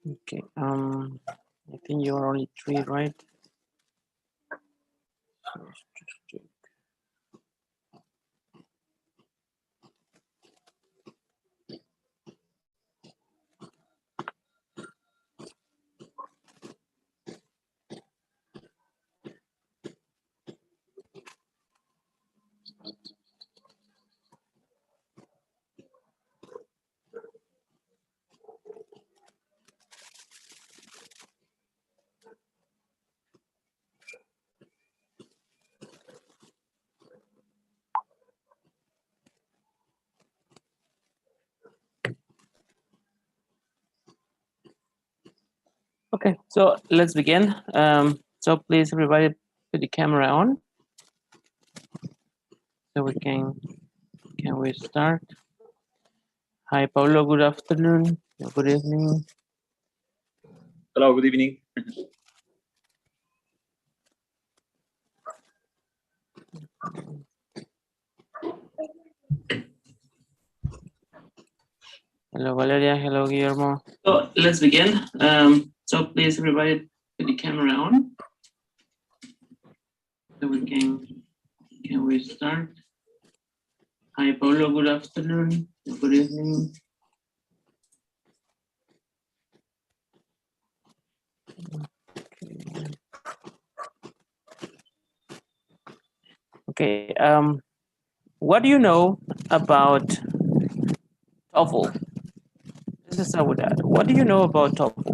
Okay. I think you're only 3, right? Okay, so let's begin. So please, everybody, put the camera on, so we can we start? Hi, Paulo. Good afternoon. Good evening. Hello, good evening. Hello, Valeria. Hello, Guillermo. So let's begin. So please, everybody, put the camera on, so we can we start? Hi, Paulo. Good afternoon. Good evening. Okay. What do you know about TOEFL? Let's start with that. What do you know about TOEFL?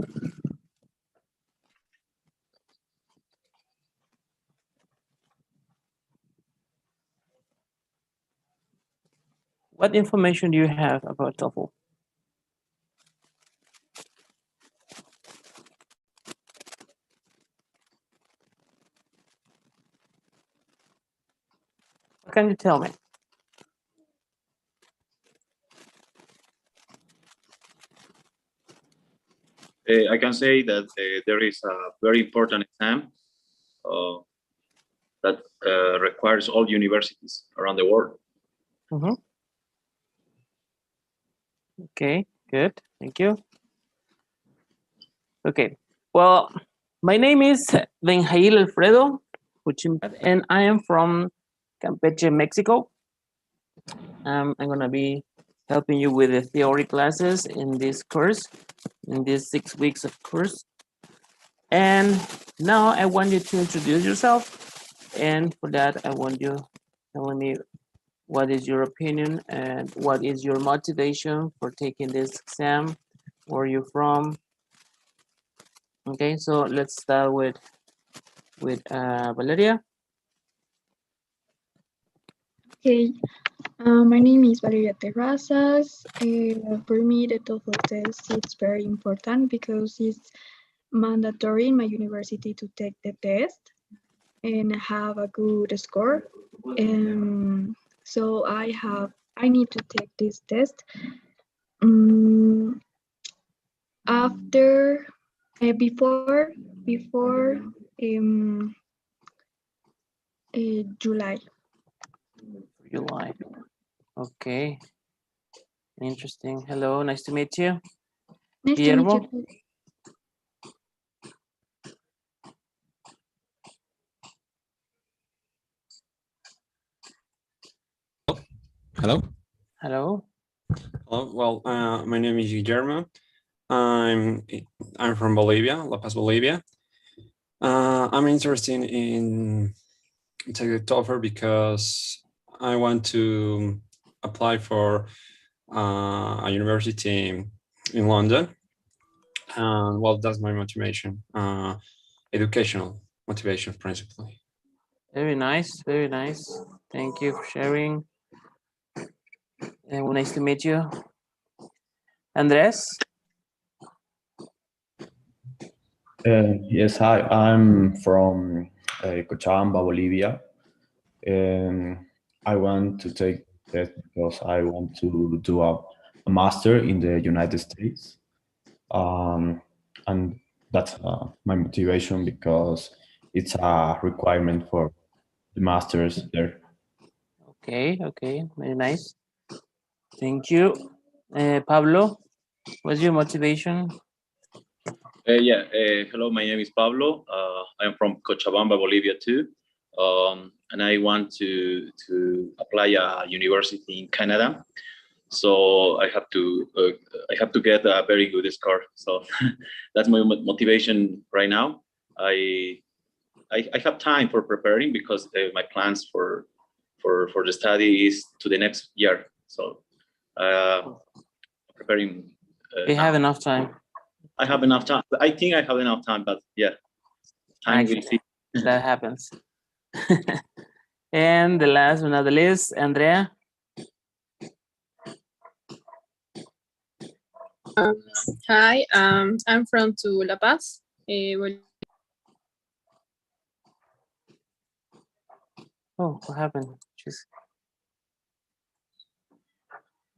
What information do you have about TOEFL? What can you tell me? I can say that there is a very important exam that requires all universities around the world. Mm-hmm. Okay, good. Thank you. Okay. Well, my name is Benjail Alfredo, and I am from Campeche, Mexico. I'm going to be helping you with the theory classes in this course, in these 6 weeks of course. And now I want you to introduce yourself. And for that, I want you telling me what is your opinion and what is your motivation for taking this exam, where you're from. Okay, so let's start with Valeria. Okay, my name is Valeria Terrazas. For me, the TOEFL test is very important because it's mandatory in my university to take the test and have a good score. So I need to take this test. After, before July. July. Okay. Interesting. Hello, nice to meet you. Nice Guillermo? to meet you. Hello. Hello. Hello. Well, my name is Guillermo. I'm from Bolivia, La Paz, Bolivia. I'm interested in taking the TOEFL because I want to apply for a university in London. Well, that's my motivation, educational motivation principally. Very nice. Very nice. Thank you for sharing. And nice to meet you. Andres? Yes, hi. I'm from Cochabamba, Bolivia. I want to take that because I want to do a master in the United States. And that's my motivation because it's a requirement for the masters there. Okay, okay. Very nice. Thank you. Pablo, what's your motivation? Hello, my name is Pablo. I'm from Cochabamba, Bolivia too. And I want to apply a university in Canada. So I have to get a very good score. So that's my motivation right now. I have time for preparing because my plans for the study is to the next year. So preparing. You have enough time. I have enough time. I think I have enough time, but yeah, time will see. That happens. And the last but not the least, Andrea. Hi, I'm from La Paz. Oh, what happened?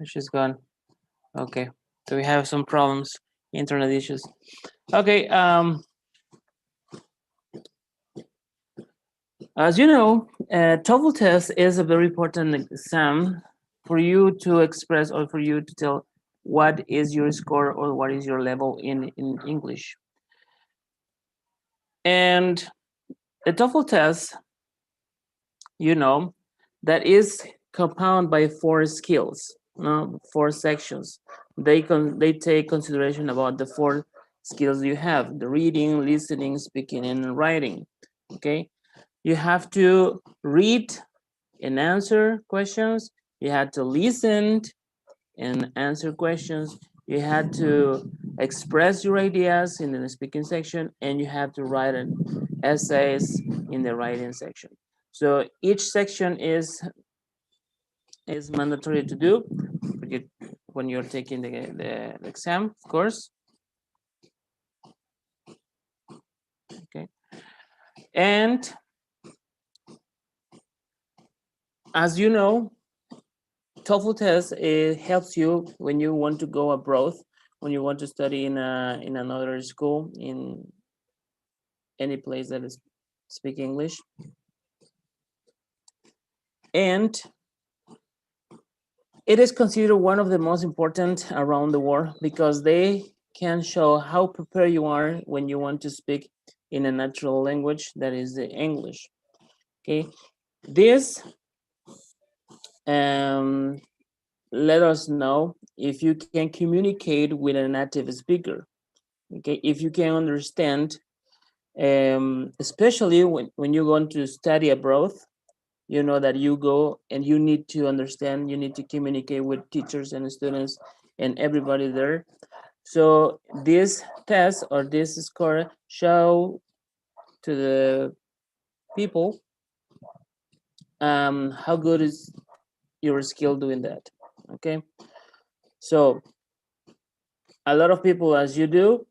She's gone. Okay, so we have some problems, internet issues. Okay, as you know, TOEFL test is a very important exam for you to express or for you to tell what is your score or what is your level in English. And the TOEFL test, you know, that is compounded by 4 skills, 4 sections. They take consideration about the 4 skills you have: the reading, listening, speaking, and writing. Okay, you have to read and answer questions. You had to listen and answer questions. You had to express your ideas in the speaking section, and you have to write an essays in the writing section. So each section is mandatory to do when you're taking the exam, of course. Okay, and as you know, TOEFL test, it helps you when you want to go abroad, when you want to study in another school in any place that is speak English. And it is considered one of the most important around the world because they can show how prepared you are when you want to speak in a natural language that is the English. Okay, this let us know if you can communicate with a native speaker. Okay, if you can understand, especially when you're going to study abroad, you know that you go and you need to understand, you need to communicate with teachers and students and everybody there. So this test or this score show to the people how good is your skill doing that. Okay, so a lot of people, as you do,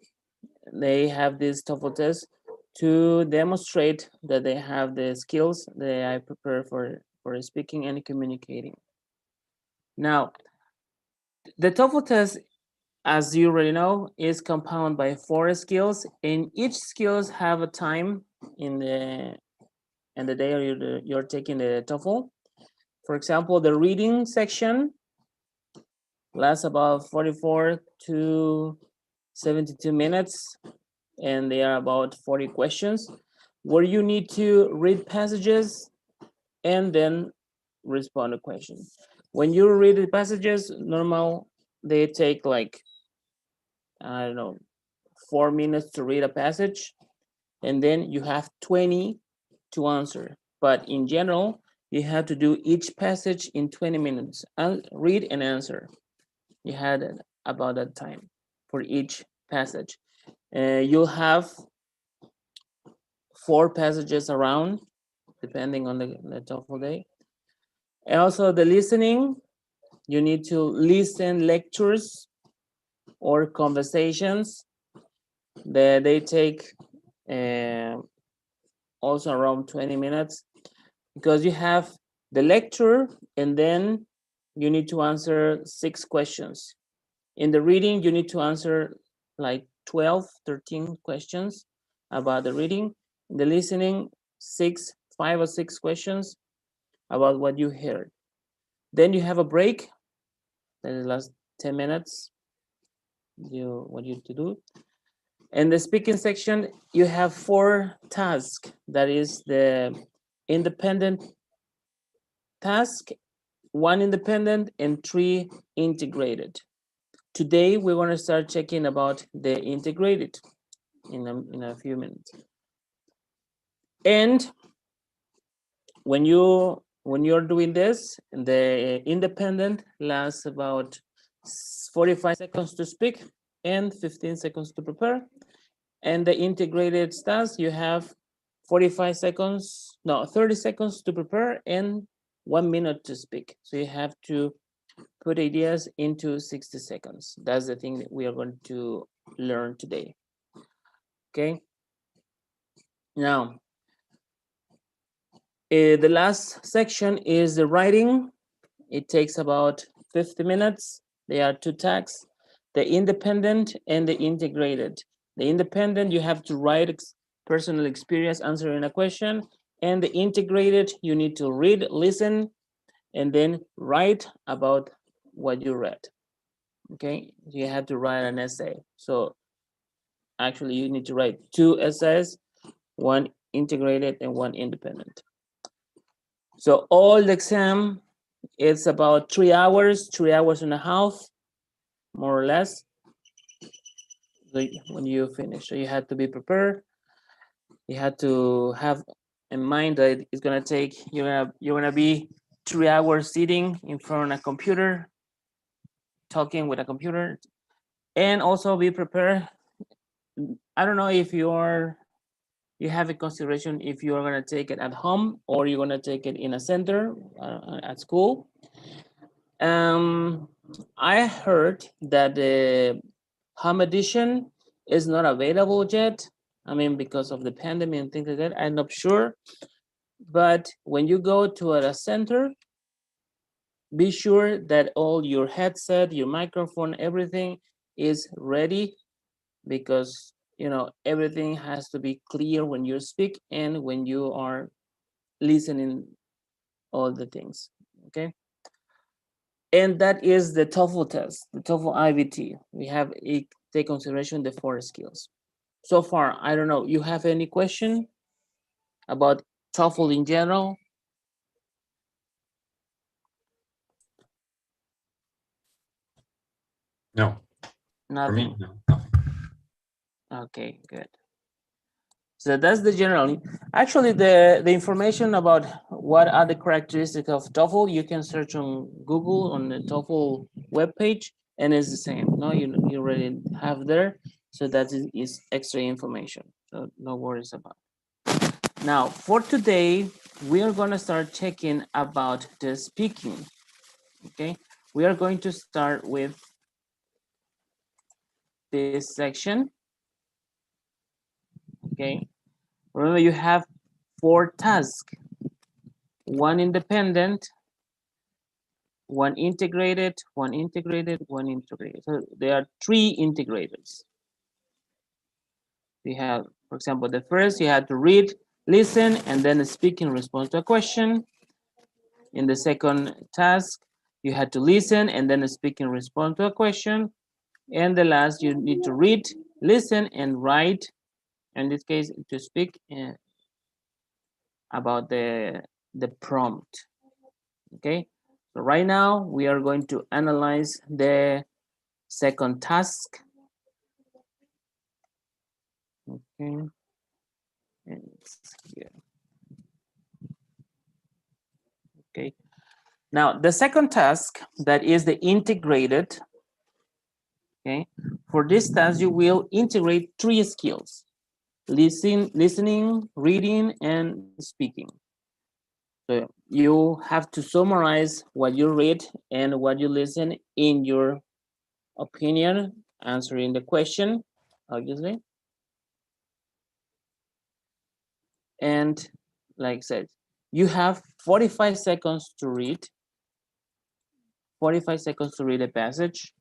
they have this TOEFL test to demonstrate that they have the skills that I prepare for speaking and communicating. Now, the TOEFL test, as you already know, is compounded by 4 skills, and each skills have a time in the day you're taking the TOEFL. For example, the reading section lasts about 44 to 72 minutes, and they are about 40 questions, where you need to read passages and then respond to questions. When you read the passages, normal, they take like, I don't know, 4 minutes to read a passage, and then you have 20 to answer. But in general, you have to do each passage in 20 minutes and read and answer. You had about that time for each passage. You'll have 4 passages around, depending on the TOEFL day. And also the listening, you need to listen lectures or conversations that they take also around 20 minutes, because you have the lecture and then you need to answer 6 questions. In the reading, you need to answer like 12, 13 questions about the reading. In the listening, 5 or 6 questions about what you heard. Then you have a break that lasts 10 minutes. What you to do. In the speaking section, you have 4 tasks. That is the independent task, 1 independent, and 3 integrated. Today, we're going to start checking about the integrated in a few minutes. And when you're doing this, the independent lasts about 45 seconds to speak and 15 seconds to prepare. And the integrated task, you have 30 seconds to prepare and 1 minute to speak. So you have to put ideas into 60 seconds. That's the thing that we are going to learn today. Okay. Now, the last section is the writing. It takes about 50 minutes. There are 2 tasks, the independent and the integrated. The independent, you have to write personal experience answering a question, and the integrated, you need to read, listen, and then write about what you read. Okay, you have to write an essay. So actually, you need to write 2 essays, 1 integrated and 1 independent. So all the exam, it's about 3 hours, 3.5 hours, more or less, when you finish. So you have to be prepared. You have to have in mind that it's gonna take, you're gonna be 3 hours sitting in front of a computer, talking with a computer, and also be prepared. I don't know if you have a consideration if you are gonna take it at home or you're gonna take it in a center at school. I heard that the home edition is not available yet. I mean, because of the pandemic and things like that, I'm not sure. But when you go to a center, be sure that all your headset, your microphone, everything is ready, because everything has to be clear when you speak and when you are listening all the things. Okay. And that is the TOEFL test, the TOEFL IBT. We have take consideration the 4 skills. So far, I don't know, you have any question about TOEFL in general? No. Nothing. For me, no, nothing. Okay, good. So that's the general. Actually, the information about what are the characteristics of TOEFL, you can search on Google on the TOEFL webpage, and it's the same. No, you already have there, so that is extra information. So no worries about it. Now, for today, we are going to start checking about the speaking. Okay, we are going to start with this section. Okay, remember you have 4 tasks, 1 independent, 1 integrated, 1 integrated, 1 integrated. So there are 3 integrators. We have, for example, the first, you have to read, listen, and then speak in response to a question. In the second task, you had to listen and then speak in response to a question. And the last, you need to read, listen, and write. In this case, to speak about the prompt. Okay, so right now we are going to analyze the second task. Okay, and it's here. Okay, now the second task, that is the integrated. Okay, for this task you will integrate 3 skills: listening, reading, and speaking. So you have to summarize what you read and what you listen in your opinion, answering the question, obviously. And like I said, you have 45 seconds to read, 45 seconds to read a passage.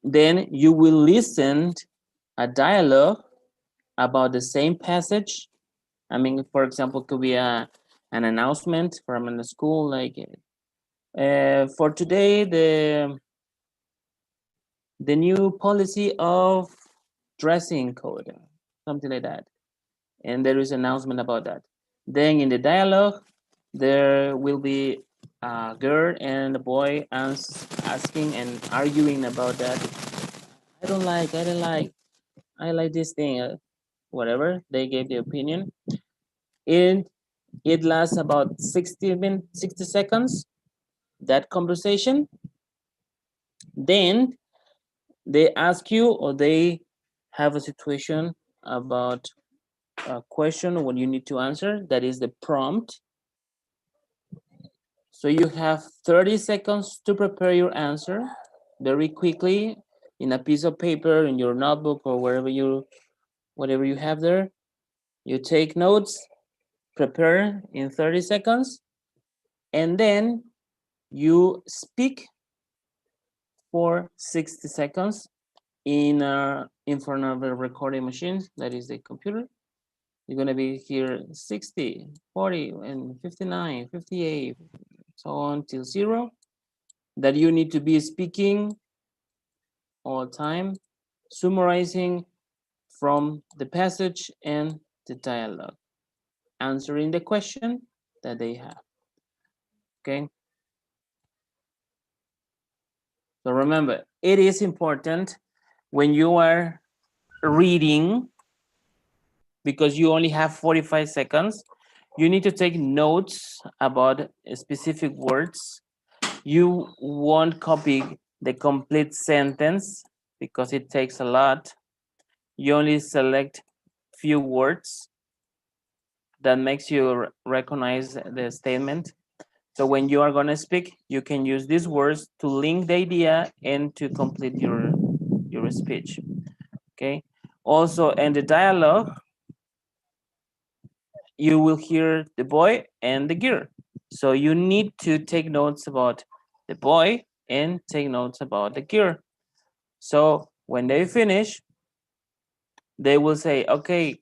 Then you will listen a dialogue about the same passage. I mean, for example, it could be an announcement from a school, like for today, the new policy of dressing code, something like that. And there is an announcement about that. Then in the dialogue, there will be a girl and a boy asking and arguing about that. I don't like, I like this thing, whatever. They gave the opinion. And it lasts about 60 seconds, that conversation. Then they ask you, or they have a situation about a question what you need to answer. That is the prompt. So you have 30 seconds to prepare your answer very quickly in a piece of paper, in your notebook, or whatever you have there. You take notes, prepare in 30 seconds, and then you speak for 60 seconds in front of a recording machine, that is the computer. You're gonna be here 60, 40, and 59, 58, so on till 0. That you need to be speaking all the time, summarizing from the passage and the dialogue, answering the question that they have. Okay. So remember, it is important when you are reading, because you only have 45 seconds, you need to take notes about specific words. You won't copy the complete sentence because it takes a lot. You only select few words that makes you recognize the statement. So when you are going to speak, you can use these words to link the idea and to complete your speech. Okay. Also, in the dialogue, you will hear the boy and the girl. So you need to take notes about the boy and take notes about the girl. So when they finish, they will say, okay,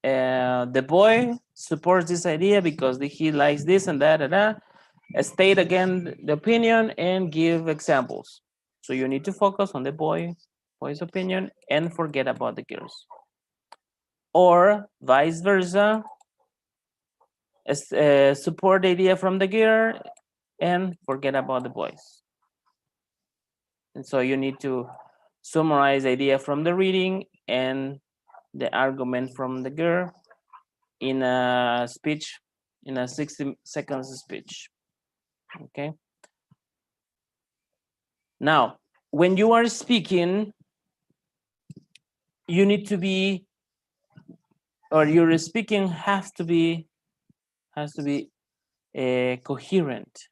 the boy supports this idea because he likes this and that and that. State again the opinion and give examples. So you need to focus on the boy's opinion and forget about the girls. Or vice versa, support the idea from the girl and forget about the boys. And so you need to summarize the idea from the reading and the argument from the girl in a speech, in a 60 seconds speech. Okay. Now, when you are speaking, you need to be, or your speaking has to be coherent.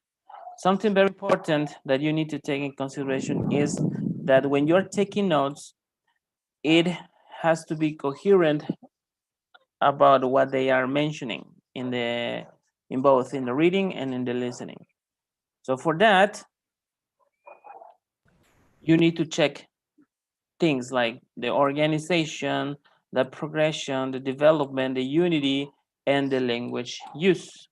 Something very important that you need to take in consideration is that when you're taking notes, it has to be coherent about what they are mentioning in both in the reading and in the listening. So for that, you need to check things like the organization, the progression, the development, the unity, and the language use.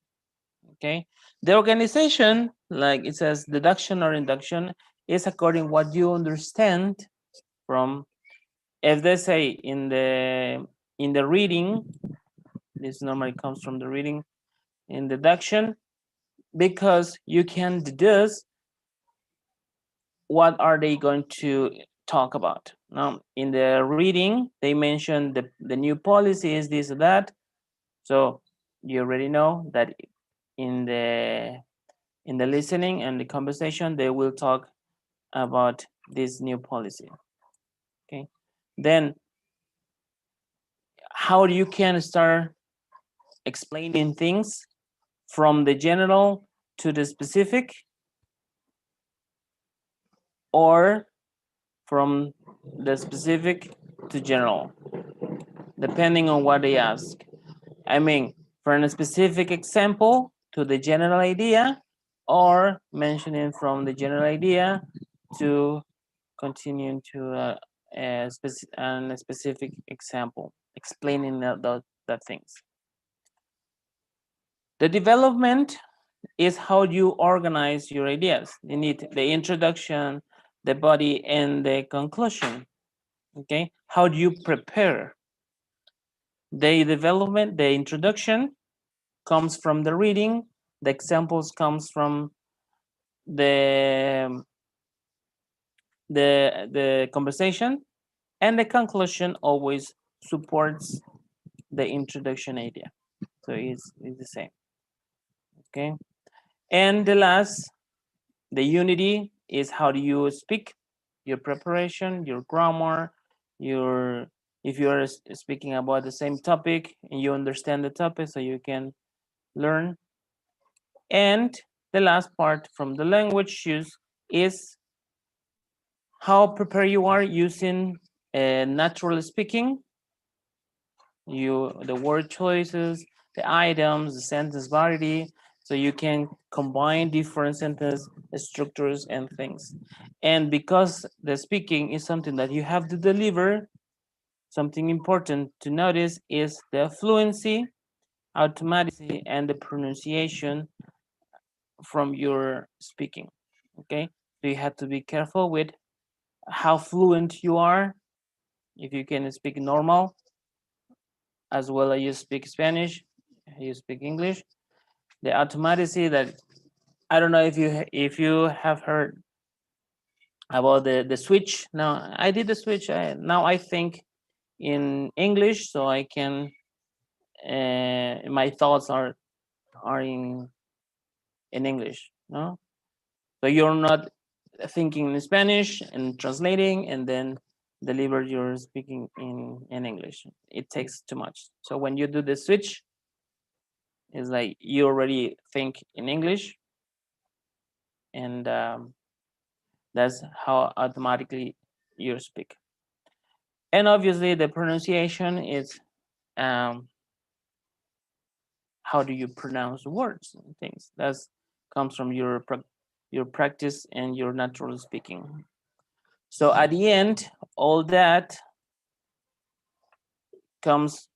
Okay. The organization, like it says deduction or induction, is according what you understand from, if they say in the reading, this normally comes from the reading, in deduction, because you can deduce what are they going to talk about. Now, in the reading, they mention the new policies, this or that. So you already know that in the listening and the conversation, they will talk about this new policy. Okay. Then how you can start explaining things from the general to the specific, or from the specific to general, depending on what they ask. I mean, from a specific example to the general idea, or mentioning from the general idea to continuing to a specific example, explaining that things. The development is how you organize your ideas. You need the introduction, the body, and the conclusion. Okay, how do you prepare? The development, the introduction comes from the reading, the examples comes from the conversation, and the conclusion always supports the introduction idea. So it's the same. Okay, and the last, the unity is how do you speak, your preparation, your grammar, your, if you are speaking about the same topic and you understand the topic so you can learn. And the last part from the language use is how prepared you are using natural speaking, the word choices, the items, the sentence variety, so you can combine different sentence structures and things. And because the speaking is something that you have to deliver, something important to notice is the fluency, automaticity, and the pronunciation from your speaking. Okay, so you have to be careful with how fluent you are, if you can speak normal as well as you speak Spanish, you speak English. The automaticity, that I don't know if you have heard about the switch. Now I did the switch. Now I think in English, so I can. My thoughts are in English. No, so you're not thinking in Spanish and translating and then deliver your speaking in English. It takes too much. So when you do the switch, it's like you already think in English, and that's how automatically you speak. And obviously the pronunciation is how do you pronounce words and things. That comes from your practice and your natural speaking. So at the end, all that comes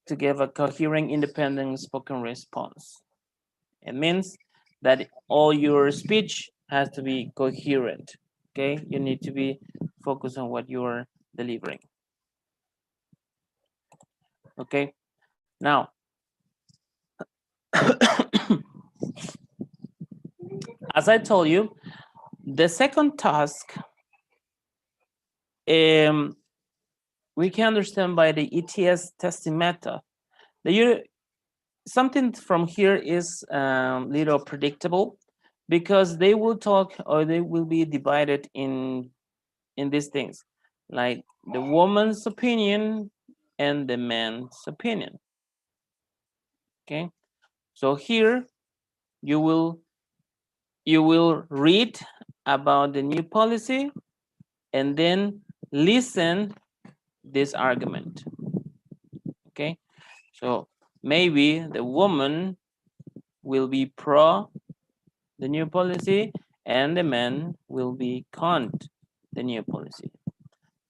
to give a coherent, independent spoken response. It means that all your speech has to be coherent. Okay, you need to be focused on what you're delivering. Okay, now as I told you, the second task we can understand by the ETS testing method. Something from here is little predictable, because they will talk, or they will be divided in these things, like the woman's opinion and the man's opinion. Okay, so here you will read about the new policy and then listen this argument. Okay, so maybe the woman will be pro the new policy and the man will be contra the new policy.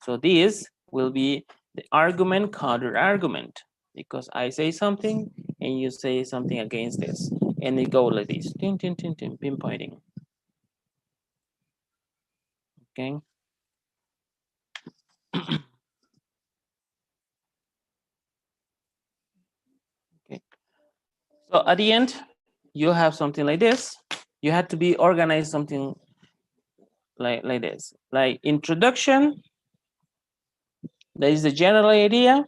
So this will be the argument counter argument, because I say something and you say something against this, and it goes like this, tin, tin, tin, tin, pinpointing. Okay. Okay. So at the end, you have something like this. You have to be organized, something like this, like introduction. That is the general idea.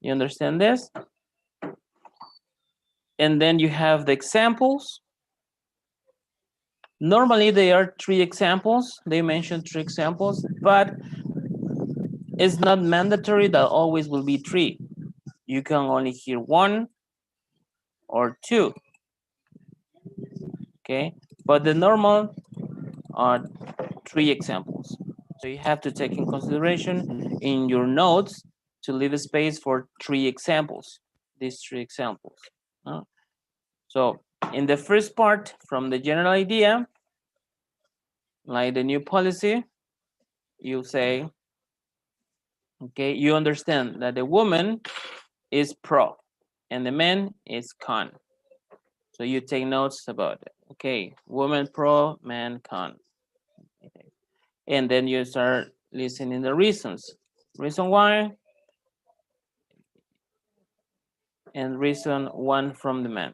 You understand this? And then you have the examples. Normally there are 3 examples. They mentioned 3 examples, but it's not mandatory that always will be 3. You can only hear 1 or 2. Okay, but the normal are 3 examples. So you have to take in consideration in your notes to leave a space for 3 examples, these 3 examples. So in the first part, from the general idea, like the new policy, you say, okay, you understand that the woman is pro and the man is con. So you take notes about it. Okay, woman pro, man con. And then you start listening the reasons. Reason why, and reason one from the man.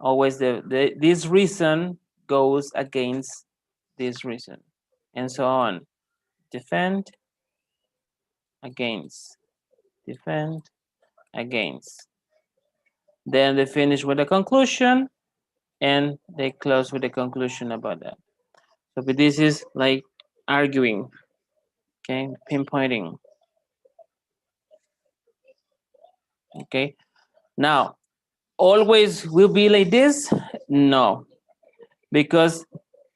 Always this reason goes against this reason, and so on. Defend, against, defend, against. Then they finish with a conclusion, and they close with a conclusion about that. So but this is like arguing, okay, pinpointing. Okay, now always will be like this? No, because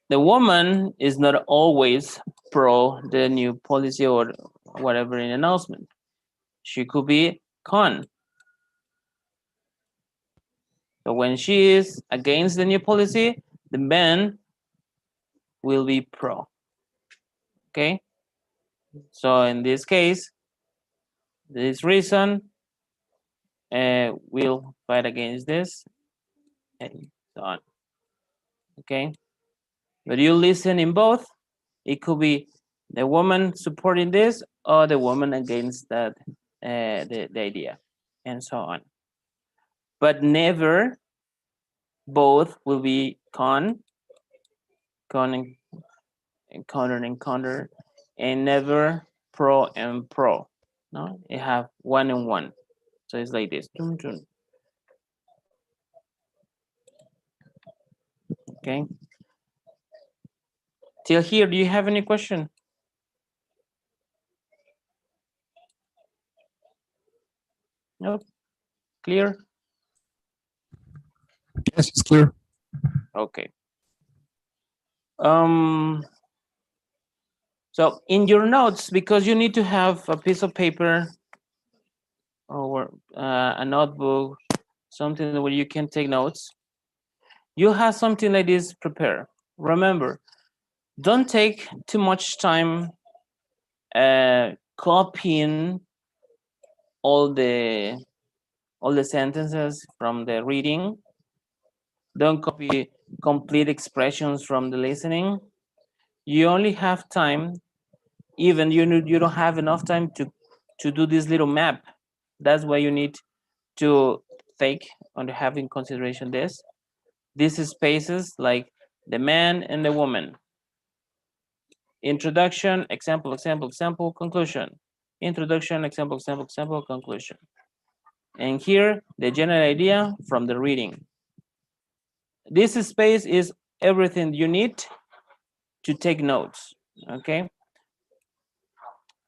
the woman is not always pro the new policy or whatever in announcement. She could be con. So when she is against the new policy, the man will be pro. Okay. So in this case, this reason will fight against this and so on. Okay. But you listen in both. It could be the woman supporting this or the woman against that the idea, and so on. But never both will be con and counter, and never pro and pro. No, you have one and one. So it's like this. Okay. Till here, do you have any question? Nope. Clear? Yes, it's clear. Okay. So in your notes, because you need to have a piece of paper or a notebook, something where you can take notes. You have something like this prepared. Remember, don't take too much time copying all the sentences from the reading. Don't copy complete expressions from the listening. You only have time, even you don't have enough time to do this little map. That's why you need to take and have in consideration this. These spaces like the man and the woman. Introduction, example, example, example, conclusion. Introduction, example, example, example, conclusion. And here, the general idea from the reading. This space is everything you need to take notes, okay?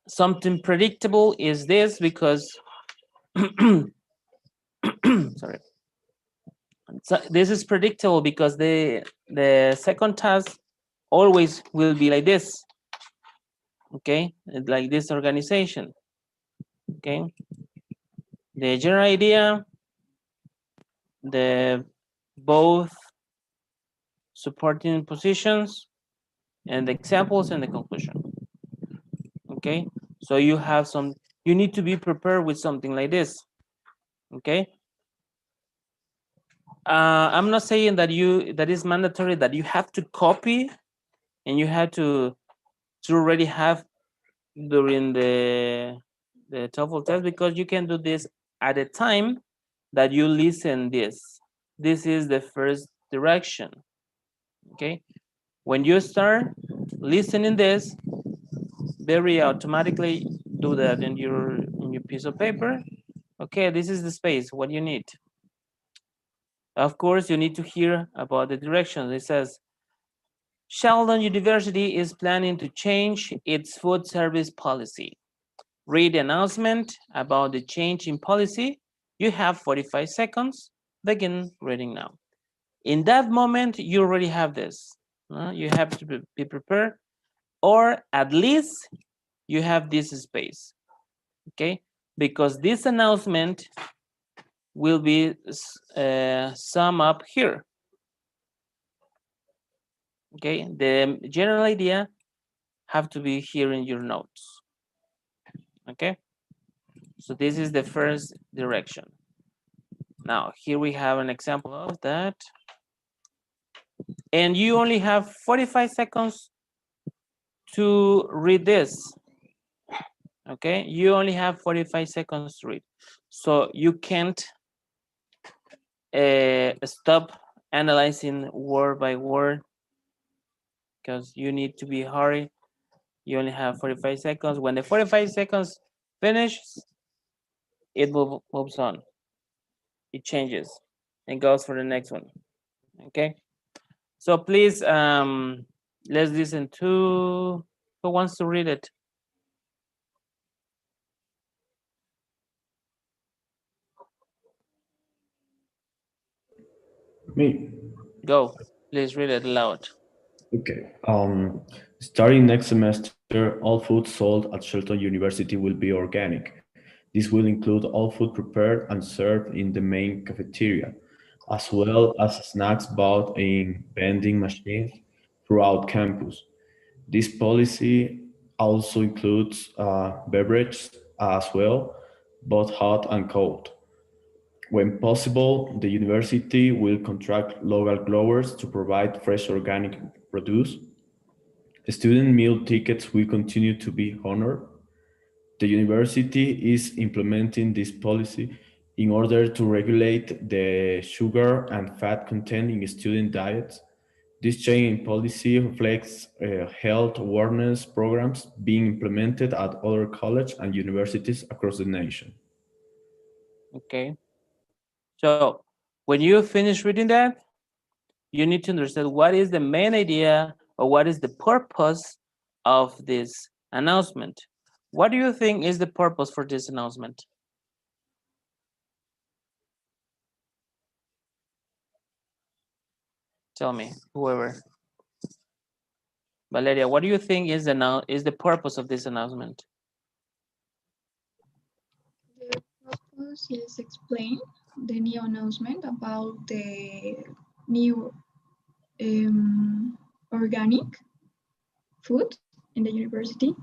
Something predictable is this because, sorry. So this is predictable because the second task always will be like this, okay? Like this organization, okay? The general idea, the both supporting positions, and the examples and the conclusion. Okay, so you have some, you need to be prepared with something like this. Okay, I'm not saying that that is mandatory that you have to copy and you have to already have during the TOEFL test, because you can do this at a time that you listen this. This is the first direction. Okay, when you start listening this, very automatically do that in your piece of paper. Okay, this is the space, what you need. Of course, you need to hear about the directions. It says, Sheldon University is planning to change its food service policy. Read the announcement about the change in policy. You have 45 seconds. Begin reading now. In that moment, you already have this. You have to be prepared, or at least you have this space, okay? Because this announcement will be sum up here, okay? The general idea have to be here in your notes, okay? So this is the first direction. Now, here we have an example of that. And you only have 45 seconds to read this. Okay, you only have 45 seconds to read. So you can't stop analyzing word by word because you need to be hurry. You only have 45 seconds. When the 45 seconds finishes, it moves on. It changes and goes for the next one. Okay. So please, let's listen to who wants to read it. Me. Go. Please read it aloud. Okay. Starting next semester, all food sold at Shelton University will be organic. This will include all food prepared and served in the main cafeteria, as well as snacks bought in vending machines throughout campus. This policy also includes beverages as well, both hot and cold. When possible, the university will contract local growers to provide fresh organic produce. Student meal tickets will continue to be honored. The university is implementing this policy in order to regulate the sugar and fat content in student diets. This change in policy reflects health awareness programs being implemented at other colleges and universities across the nation. Okay. So when you finish reading that, you need to understand what is the main idea or what is the purpose of this announcement. What do you think is the purpose for this announcement? Tell me, whoever. Valeria, what do you think is the purpose of this announcement? The purpose is explain the new announcement about the new organic food in the university.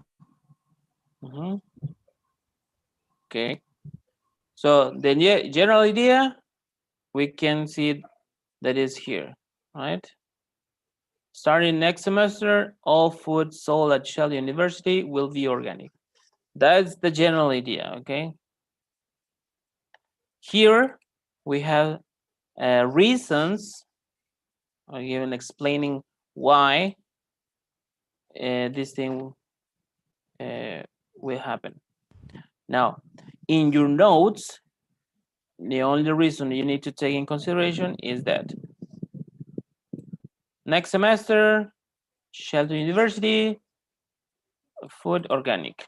Mhm. Okay. So the general idea, we can see that is here, right? Starting next semester, all food sold at Shell University will be organic. That's the general idea, okay? Here we have reasons, or even explaining why this thing will happen. Now, in your notes, the only reason you need to take in consideration is that next semester, Shelton University, food organic,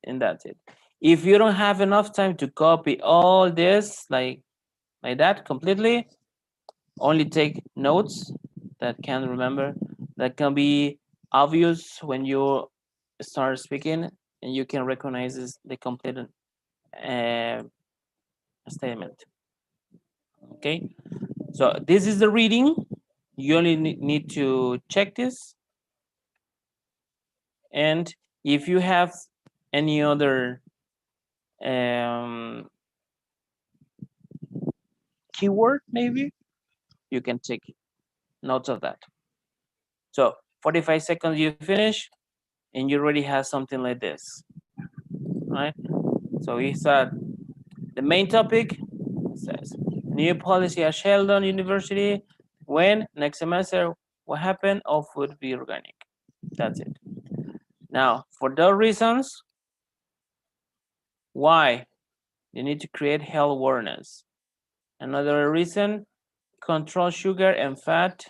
and that's it. If you don't have enough time to copy all this like that completely, only take notes that can remember, that can be obvious when you start speaking, and you can recognize the complete statement. Okay, so this is the reading. You only need to check this, and if you have any other keyword, maybe you can take notes of that. So 45 seconds you finish, and you already have something like this, right? So we start the main topic. Says new policy at Sheldon University. When next semester, what happened? All food be organic. That's it. Now, for those reasons, why you need to create health awareness. Another reason, control sugar and fat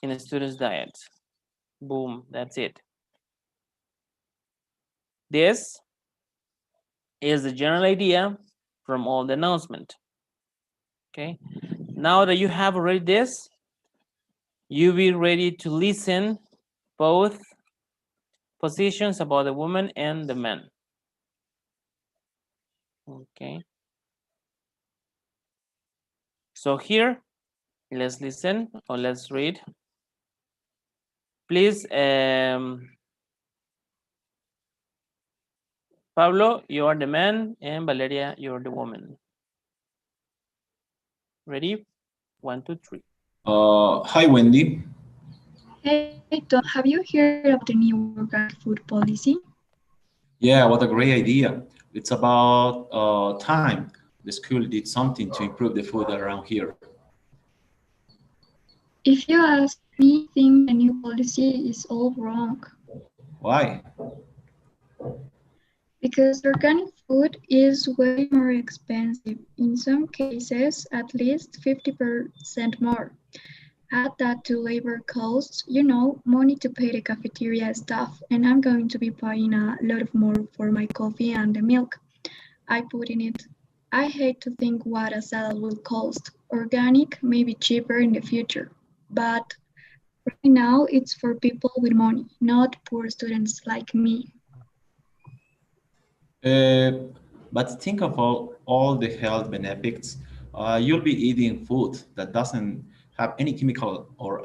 in students' diets. Boom, that's it. This is the general idea from all the announcement. Okay, now that you have already this, you be ready to listen both positions about the woman and the man. Okay. So here, let's listen or let's read. Please, Pablo, you are the man, and Valeria, you're the woman. Ready? 1, 2, 3. Hi, Wendy. Hey Tom, have you heard of the new organic food policy? Yeah, what a great idea. It's about time the school did something to improve the food around here. If you ask me, I think the new policy is all wrong Why? because organic food is way more expensive, in some cases at least 50% more. Add that to labor costs, money to pay the cafeteria staff, and I'm going to be paying a lot of more for my coffee and the milk I put in it. I hate to think what a salad will cost. Organic may be cheaper in the future, but right now it's for people with money, not poor students like me. Uh, but think of all the health benefits. You'll be eating food that doesn't have any chemical or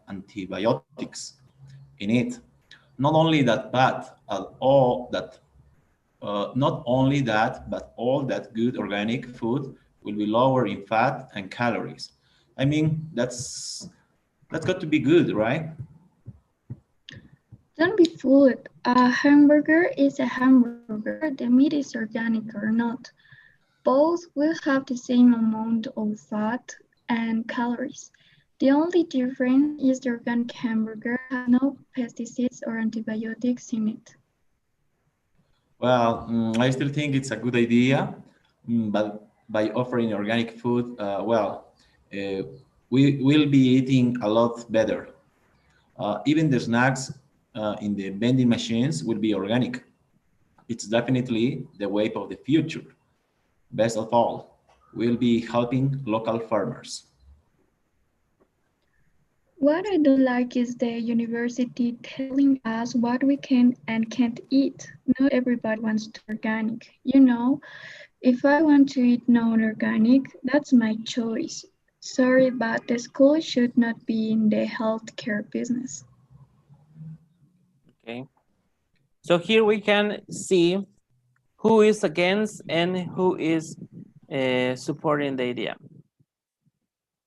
antibiotics in it. Not only that, but all that, not only that, but all that good organic food will be lower in fat and calories. I mean, that's got to be good, right? Don't be fooled. A hamburger is a hamburger. The meat is organic or not. Both will have the same amount of fat and calories. The only difference is the organic hamburger has no pesticides or antibiotics in it. Well, I still think it's a good idea, but by offering organic food, uh, we will be eating a lot better. Even the snacks in the vending machines will be organic. It's definitely the wave of the future. Best of all, we'll be helping local farmers. What I don't like is the university telling us what we can and can't eat. Not everybody wants to organic. If I want to eat non-organic, that's my choice. Sorry, but the school should not be in the healthcare business. Okay. So here we can see who is against and who is supporting the idea.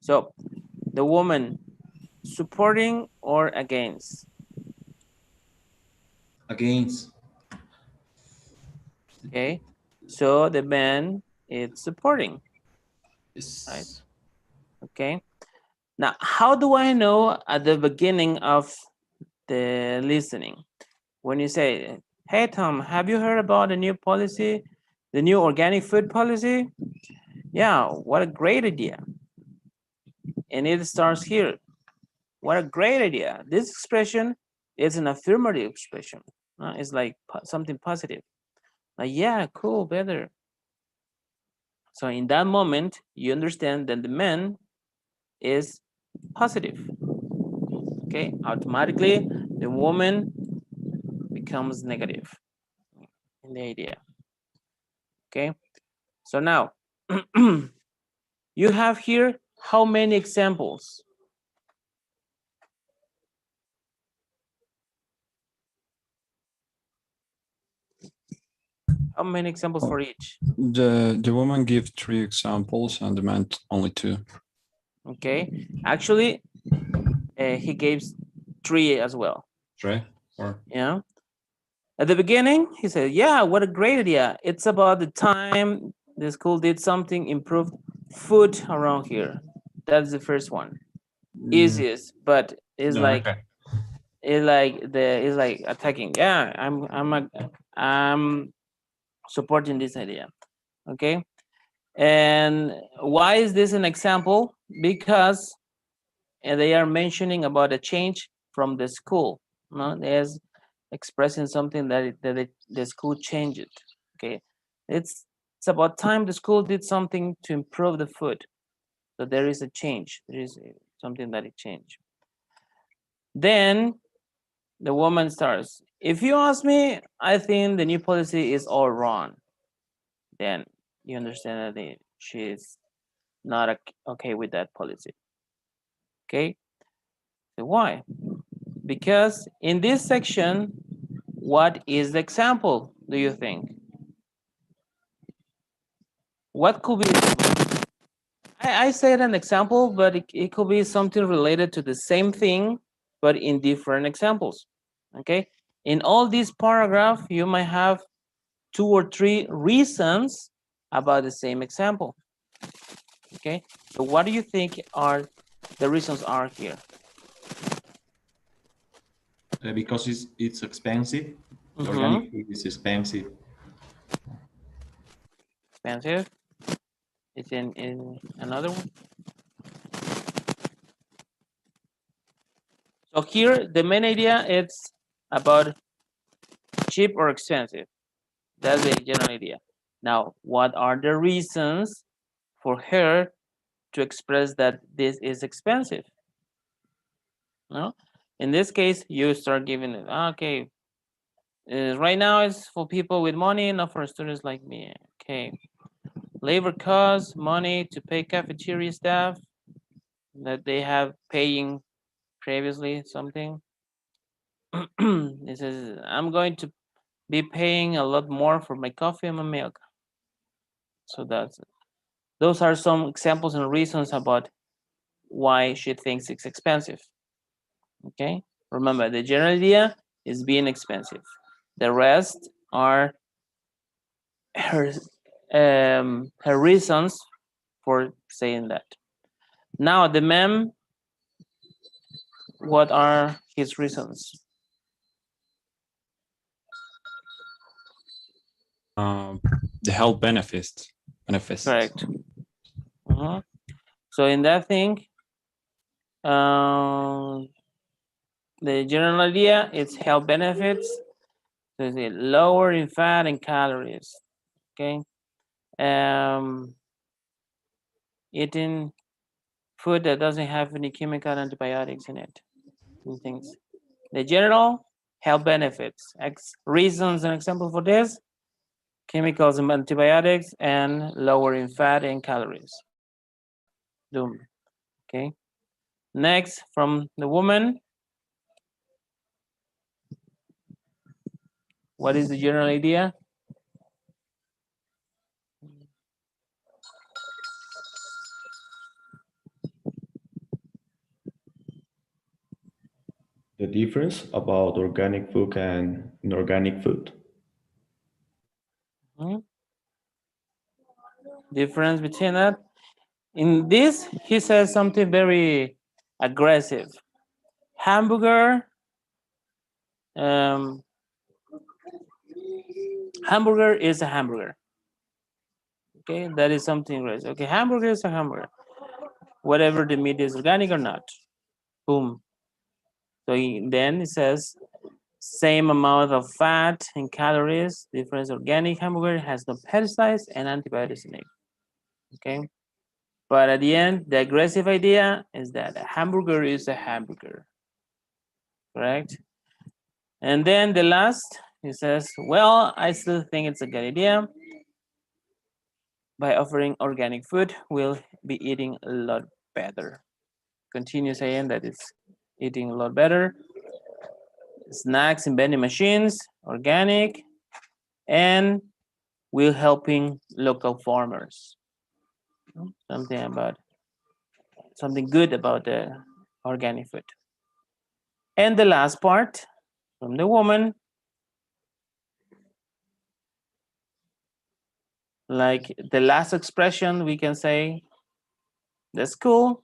So the woman supporting or against? Against, Okay. So the man is supporting, right? yes. Okay. Now, how do I know at the beginning of the listening? When you say, hey, Tom, have you heard about the new policy, the new organic food policy? Yeah, what a great idea. And it starts here. What a great idea. This expression is an affirmative expression. It's like something positive. Like, yeah, cool, better. So in that moment, you understand that the man is positive. Okay, automatically the woman becomes negative in the idea. Okay, so now you have here how many examples? How many examples for each? The woman gave 3 examples and the man only 2. Okay, actually, he gave 3 as well. 3 or Yeah. At the beginning, he said, yeah, what a great idea. It's about the time the school did something, improved food around here. That's the first one. Easiest, but it's yeah, like okay. it's like attacking. Yeah, I'm supporting this idea. Okay. And why is this an example? Because they are mentioning about a change from the school. No, there's expressing something the school changed. Okay, it's about time the school did something to improve the food. So there is a change. There is something that it changed. Then the woman starts. If you ask me, I think the new policy is all wrong. Then you understand that she's not okay with that policy. Okay, so why? Because in this section, what is the example, do you think? What could be? I said an example, but it could be something related to the same thing, but in different examples. Okay, in all these paragraphs, you might have 2 or 3 reasons about the same example. Okay, so what do you think are the reasons are here? Because it's expensive. The Mhm. organic food is expensive. Expensive. It's in another one. So here, the main idea is about cheap or expensive. That's the general idea. Now, what are the reasons for her to express that this is expensive? No? In this case, you start giving it, okay, right now it's for people with money, not for students like me. Okay, labor costs, money to pay cafeteria staff that they have paying previously something. It says, I'm going to be paying a lot more for my coffee and my milk. So those are some examples and reasons about why she thinks it's expensive. Okay, remember the general idea is being expensive. The rest are her reasons for saying that. Now the mem, what are his reasons? The health benefits. Correct. So in that thing, the general idea is health benefits. So it's lower in fat and calories. Okay. Eating food that doesn't have any chemical antibiotics in it. And things. The general health benefits. Reasons and example for this: chemicals and antibiotics, and lower in fat and calories. Doom. Okay. Next, from the woman, what is the general idea? The difference about organic food and inorganic food. Difference between that. In this, he says something very aggressive. Hamburger. Hamburger is a hamburger. Okay, that is something aggressive. Okay, hamburger is a hamburger. Whatever the meat is, organic or not. Boom. So then it says same amount of fat and calories. Difference: organic hamburger has no pesticides and antibiotics in it. Okay. But at the end, the aggressive idea is that a hamburger is a hamburger. Correct? And then the last, he says, well, I still think it's a good idea. By offering organic food, we'll be eating a lot better. Continue saying that it's eating a lot better. Snacks in vending machines, organic, and we're helping local farmers. Something good about the organic food. And the last part from the woman, like the last expression, we can say the school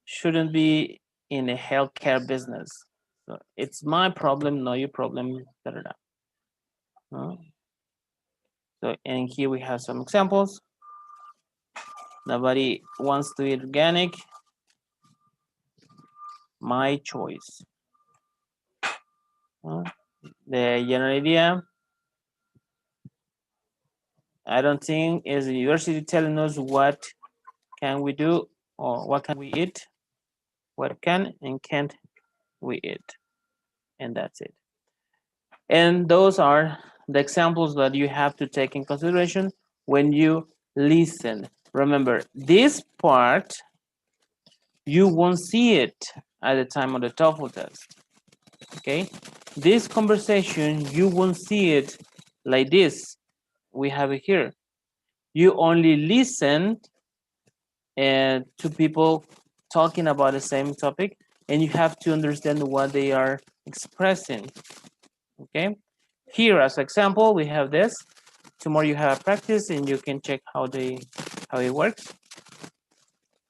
shouldn't be in a healthcare business. So it's my problem, not your problem. Da, da, da. So, and here we have some examples. Nobody wants to eat organic. My choice. The general idea, I don't think is the university telling us what can we do or what can we eat, what can and can't we eat, and that's it. And those are the examples that you have to take in consideration when you listen. Remember, this part, you won't see it at the time of the TOEFL test. Okay? This conversation, you won't see it like this. We have it here. You only listen to people talking about the same topic, and you have to understand what they are expressing. Okay, here as example, we have this. Tomorrow you have practice and you can check how it works.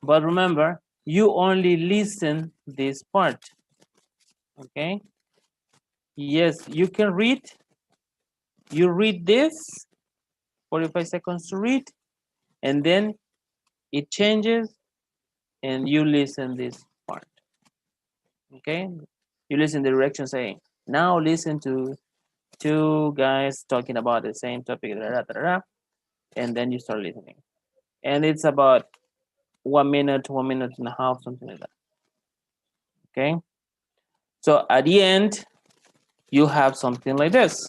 But remember, you only listen this part. Okay. Yes, you can read. You read this, 45 seconds to read, and then it changes and you listen this part. Okay. You listen the direction saying, now listen to two guys talking about the same topic, and then you start listening. And it's about 1 minute, 1.5 minutes, something like that. Okay. So at the end, you have something like this.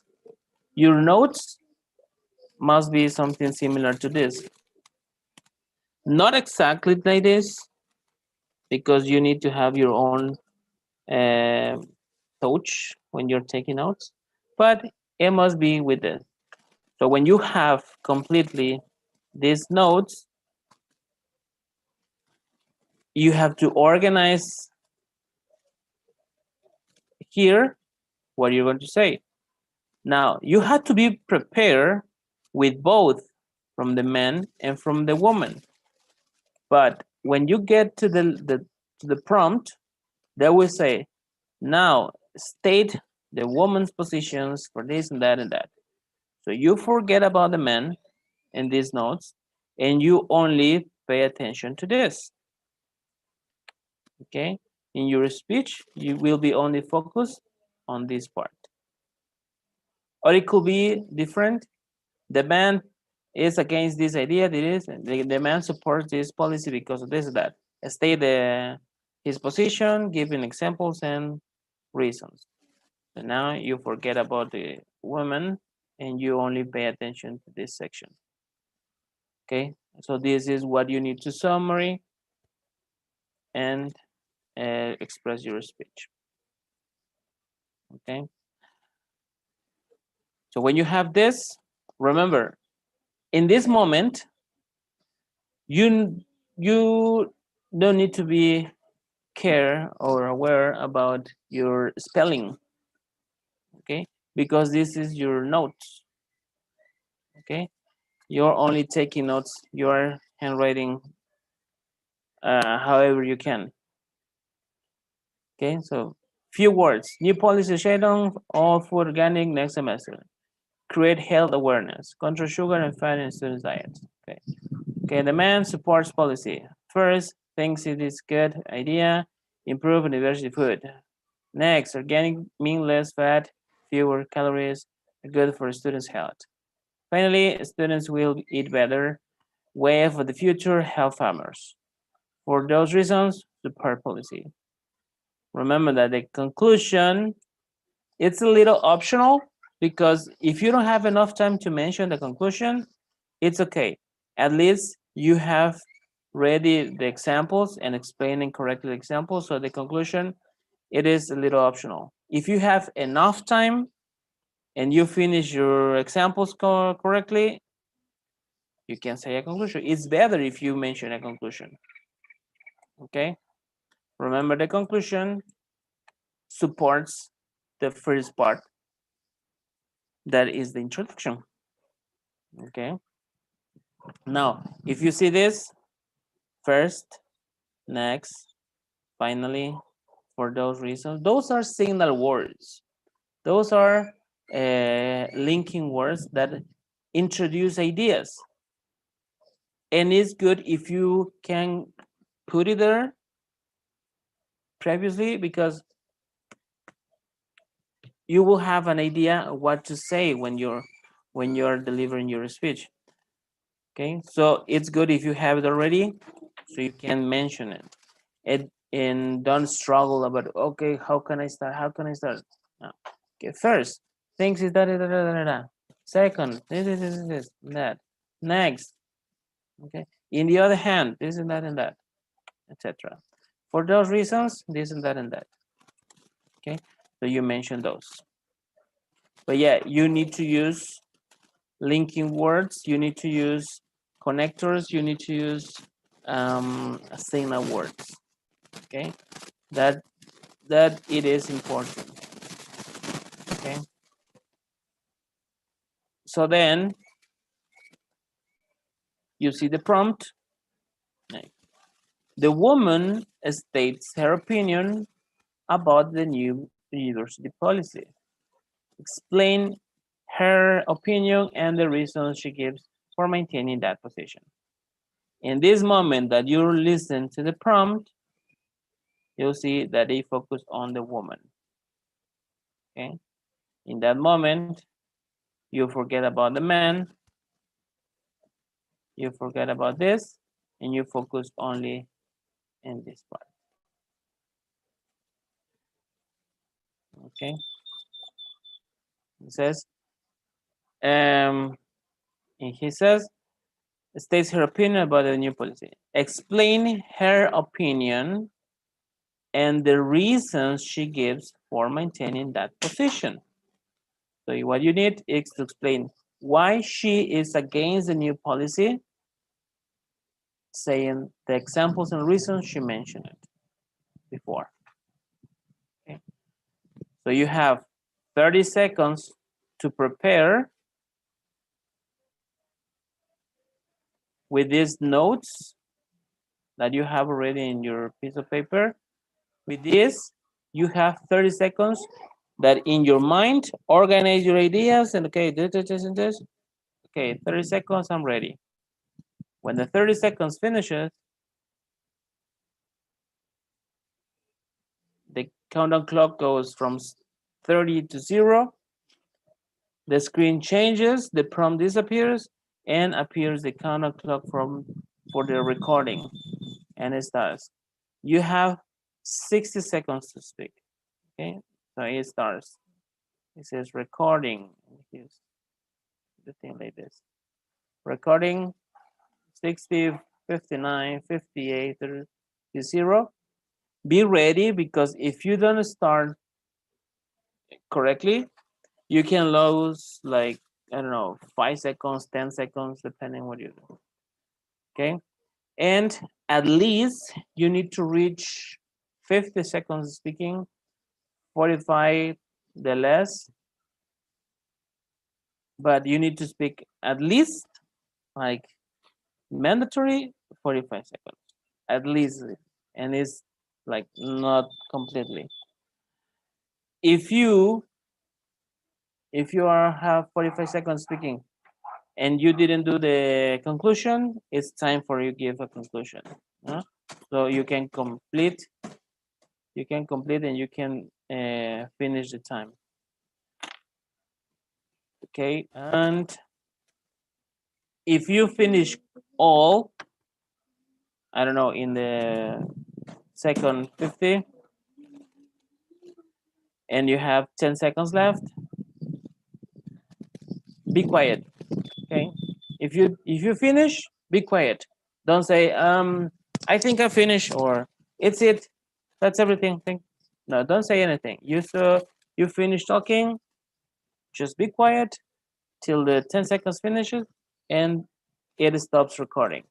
Your notes must be something similar to this. Not exactly like this, because you need to have your own touch when you're taking notes, but it must be with this. So when you have completely these notes, you have to organize here what you're going to say. Now, you have to be prepared with both from the man and from the woman. But when you get to the prompt, they will say, now state the woman's positions for this and that and that. So you forget about the man in these notes and you only pay attention to this. Okay? In your speech, you will be only focused on this part. Or it could be different. The man is against this idea, the man supports this policy because of this or that. State his position, giving examples and reasons. So now you forget about the woman and you only pay attention to this section. Okay, so this is what you need to summary and express your speech. Okay, so when you have this, remember, in this moment, you don't need to be care or aware about your spelling. Okay, because this is your notes. Okay, you're only taking notes. You're handwriting however you can. Okay, so few words. New policy shutdown, all food organic next semester. Create health awareness. Control sugar and fat in students' diets. Okay. Okay, the man supports policy. First, thinks it is good idea. Improve university food. Next, organic mean less fat, fewer calories, good for students' health. Finally, students will eat better. Way for the future, health farmers. For those reasons, support policy. Remember that the conclusion, it's a little optional because if you don't have enough time to mention the conclusion, it's okay. At least you have ready the examples and explaining correctly the examples. So the conclusion, it is a little optional. If you have enough time and you finish your examples correctly, you can say a conclusion. It's better if you mention a conclusion. Okay? Remember the conclusion supports the first part, that is the introduction. Okay, now if you see this, first, next, finally, for those reasons, those are signal words. Those are linking words that introduce ideas, and it's good if you can put it there previously, because you will have an idea of what to say when you're delivering your speech. Okay, so it's good if you have it already, so you can mention it, and don't struggle about, okay, how can I start? No. Okay, first, things is da. Second, this, that. Next, okay. In the other hand, this and that, etc. For those reasons, this and that. Okay, so you mention those. But yeah, you need to use linking words, you need to use connectors, you need to use signal words. Okay, that that it is important. Okay. So then you see the prompt. The woman states her opinion about the new university policy. Explain her opinion and the reasons she gives for maintaining that position. In this moment that you listen to the prompt, you'll see that they focus on the woman. Okay. In that moment, you forget about the man, you forget about this, and you focus only in this part. Okay. It says, and he says, states her opinion about the new policy. Explain her opinion and the reasons she gives for maintaining that position. So what you need is to explain why she is against the new policy, saying the examples and reasons she mentioned it before. Okay. So you have 30 seconds to prepare with these notes that you have already in your piece of paper. With this, you have 30 seconds that in your mind, organize your ideas and okay, this and this. Okay, 30 seconds, I'm ready. When the 30 seconds finishes, the countdown clock goes from 30 to 0. The screen changes, the prompt disappears, and appears the countdown clock for the recording. And it starts. You have 60 seconds to speak. Okay, so it starts. It says recording. Here's the thing like this. Recording 60, 59, 58, 0. Be ready because if you don't start correctly, you can lose like, I don't know, 5 seconds, 10 seconds, depending what you do. Okay. And at least you need to reach 50 seconds speaking, 45 the less, but you need to speak at least like mandatory 45 seconds, at least, and it's like not completely. If you have 45 seconds speaking and you didn't do the conclusion, it's time for you to give a conclusion. So you can complete and you can finish the time. Okay, and if you finish all, I don't know, in the second 50, and you have 10 seconds left, be quiet. Okay, if you finish, be quiet. Don't say I think I finished or it's it, that's everything. No, don't say anything. You finish talking, just be quiet till the 10 seconds finishes and it stops recording.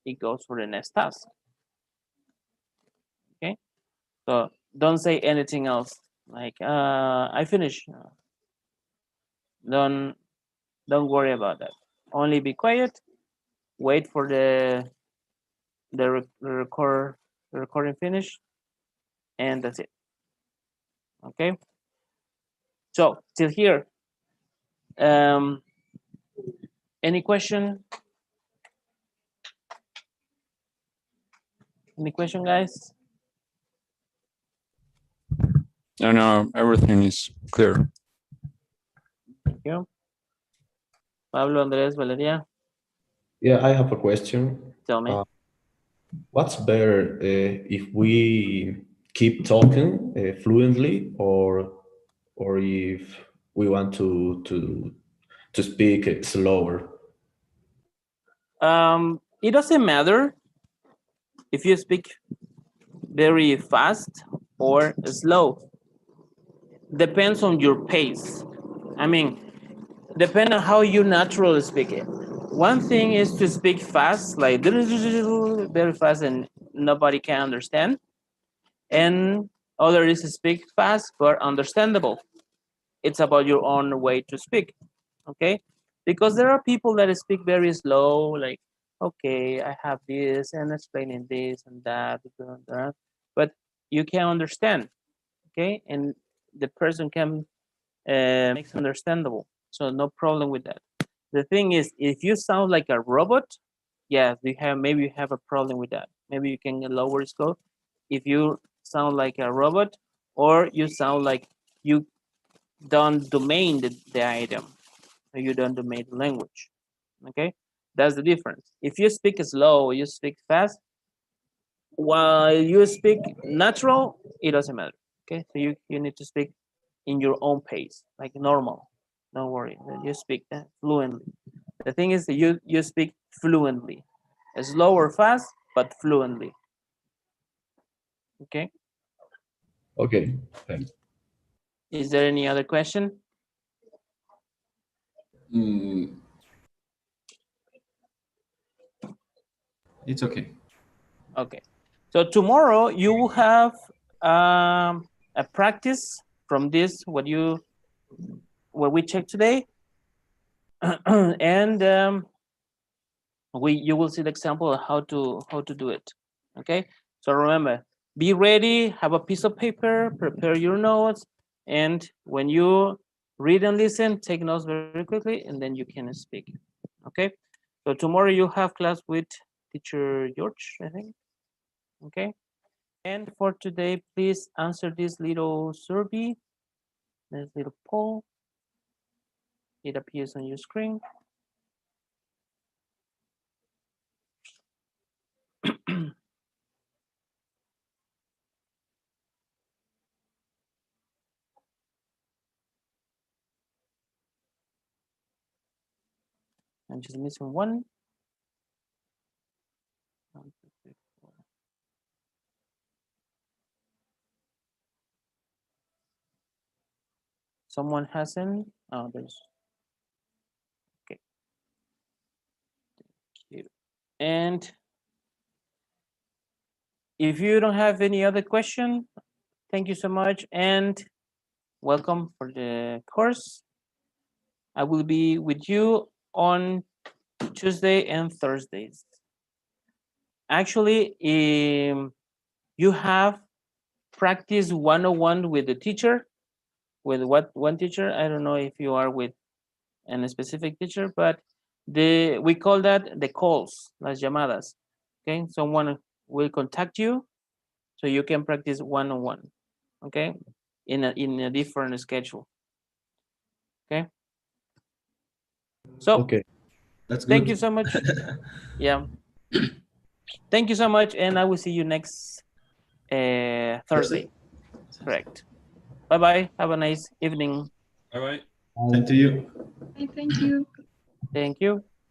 It goes for the next task. Okay, so don't say anything else like I finished. Don't worry about that. Only be quiet, wait for the recording finish, and that's it. Okay, so till here, any question? Any question, guys? No, everything is clear. Thank you. Pablo, Andrés, Valeria, Yeah, I have a question. tell me. What's better if we keep talking fluently, or if we want to speak slower? It doesn't matter if you speak very fast or slow. Depends on your pace. I mean, depend on how you naturally speak it. One thing is to speak fast, like very fast, and nobody can understand. And Other is speak fast but understandable. It's about your own way to speak, okay? Because there are people that speak very slow, like, okay, I have this and explaining this and that, but you can understand, okay? And the person can make it understandable, so no problem with that. The thing is, if you sound like a robot, yeah, maybe you have a problem with that. Maybe you can lower the scope if you sound like a robot, or you sound like you don't domain the item, or you don't domain the language. Okay, that's the difference. If you speak slow, you speak fast, while you speak natural, it doesn't matter. Okay, so you need to speak in your own pace, like normal. Don't worry, you speak fluently. The thing is that you speak fluently, slow or fast, but fluently. Okay. Okay, thanks. Is there any other question? It's okay. Okay. So tomorrow you will have a practice from this what we checked today, and you will see the example of how to do it. Okay. So remember, be ready. Have a piece of paper. Prepare your notes, and when you read and listen, take notes very quickly, and then you can speak. Okay. So tomorrow you have class with teacher George, I think. Okay. And for today, please answer this little survey, this little poll. It appears on your screen. I'm just missing one. One, two, three, four. Someone hasn't. Oh, there's. Okay. Thank you. And if you don't have any other question, thank you so much and welcome for the course. I will be with you on Tuesday and Thursdays. Actually, you have practice 101 with the teacher. With what one teacher? I don't know if you are with a specific teacher, but we call that the calls, las llamadas. Okay, someone will contact you, so you can practice 101. Okay, in a different schedule. Okay. So Okay. That's good. thank you so much. Yeah. Thank you so much, and I will see you next Thursday. Correct. Bye bye. Have a nice evening. All right. Same to you. Thank you. Thank you.